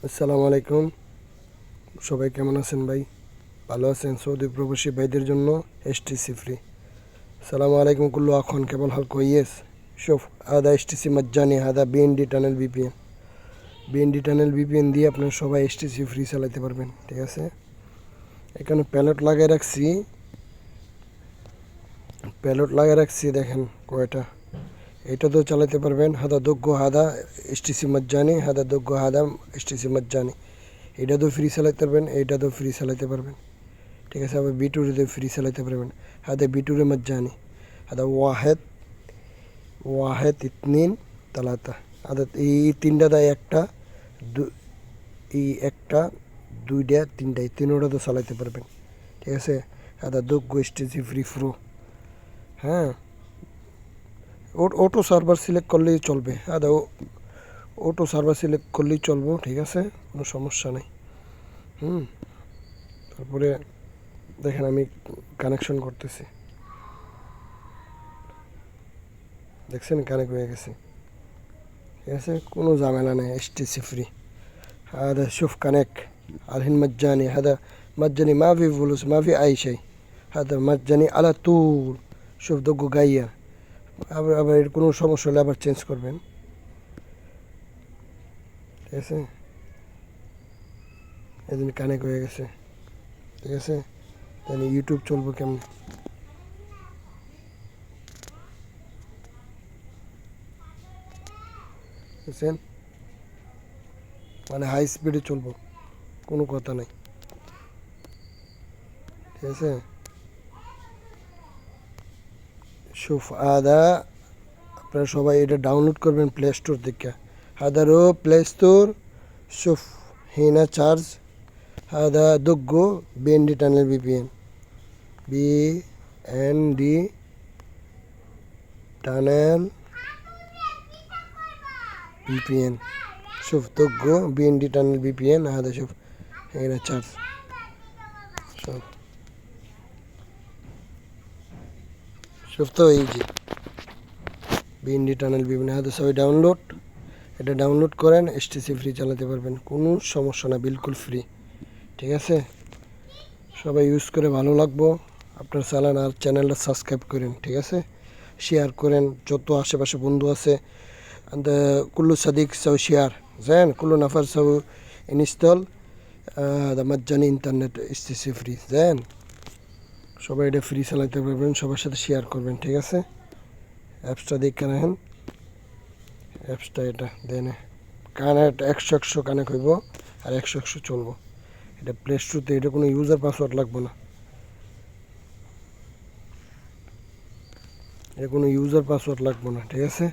আসসালামু আলাইকুম। সবাই কেমন আছেন ভাই? ভালো আছেন? সৌদি প্রবাসী ভাইদের জন্য এসটিসি ফ্রি। সালামু আলাইকুম কুল্লু আখন কেবল হাল কইয়েস। শোফ আদা এসটিসি মজ্জানি আদা BND tunnel VPN. BND tunnel VPN দিয়ে আপনারা সবাই এসটিসি ফ্রি চালাতে পারবেন, ঠিক আছে? এখানে প্যালট লাগিয়ে রাখছি দেখেন কয়টা। এটা তো চালাতে পারবেন হাদা দোগ্য হাদা এসটিসি মজ্জানি হাদা দোগ্য হাদা এসটিসি মজ্জানি। এটা তো ফ্রি চালাতে পারবেন, এইটা তো ফ্রি চালাতে পারবেন, ঠিক আছে? আবার বিটুরে ফ্রি চালাতে পারবেন। হাদা বিটুরে মজ্জানি হাদা ওয়াহেদ ওয়াহেদ ইতনিন তালাতা। হাদা এই তিনটা দেয় একটা এই একটা দুইটা তিনটা এই তিনোটা তো চালাতে পারবেন, ঠিক আছে? হাদা দোগ্য এসটিসি ফ্রি প্রো। হ্যাঁ, অটো সার্ভার সিলেক্ট করলেই চলবে। আদা অটো সার্ভার সিলেক্ট করলেই চলবো, ঠিক আছে? কোনো সমস্যা নেই। তারপরে দেখেন আমি কানেকশন করতেছি, দেখছেন কানেক্ট হয়ে গেছে, ঠিক আছে? কোনো ঝামেলা নেই, এসটিসি ফ্রি। هذا شوف كانك الحين مجاني، هذا مجاني ما في فلوس ما في أي شيء، هذا مجاني على طول। شوف دقوا গাইয়া আবার এর কোনো সমস্যা হলে আবার চেঞ্জ করবেন, ঠিক আছে? এই জন্য কানেক্ট হয়ে গেছে, ঠিক আছে? তাহলে ইউটিউব চলবো কেমন? বুঝছেন? মানে হাই স্পিডে চলবো, কোনো কথা নাই, ঠিক আছে? শুফ আদা আপনারা সবাই এটা ডাউনলোড করবেন প্লে স্টোর থেকে। হাদারও প্লে স্টোর শুফ হিনা চার্জ হাদা দগ্গো BND tunnel VPN BND tunnel VPN. شوف دقوا BND tunnel VPN هذا شوف هنا تشارج شوف شفتوا يجي BND tunnel VPN هذا সবাই ডাউনলোড, এটা ডাউনলোড করেন এসটিসি ফ্রি চালাতে পারবেন, কোনো সমস্যা না, বিলকুল ফ্রি, ঠিক আছে? সবাই ইউজ করে ভালো লাগবো, আপনার চালান আর চ্যানেলটা সাবস্ক্রাইব করেন, ঠিক আছে? শেয়ার করেন, যত আশেপাশে বন্ধু আছে কুল্লু সাদিক সাউ শেয়ার زين كل نفر سووا انستول هذا مجاني ইন্টারনেট এসটিসি ফ্রি زين। সবাই এটা ফ্রি চালাতে পারবেন, সবার সাথে শেয়ার করবেন, ঠিক আছে? অ্যাপসটা দেখে নেন, অ্যাপসটা এটা দেন কানেক্ট 100 কানেক্ট হইব আর 100 চলবো। এটা প্লে স্টোরতে, এটা কোনো ইউজার পাসওয়ার্ড লাগবে না, এটা কোনো ইউজার পাসওয়ার্ড লাগবে না, ঠিক আছে?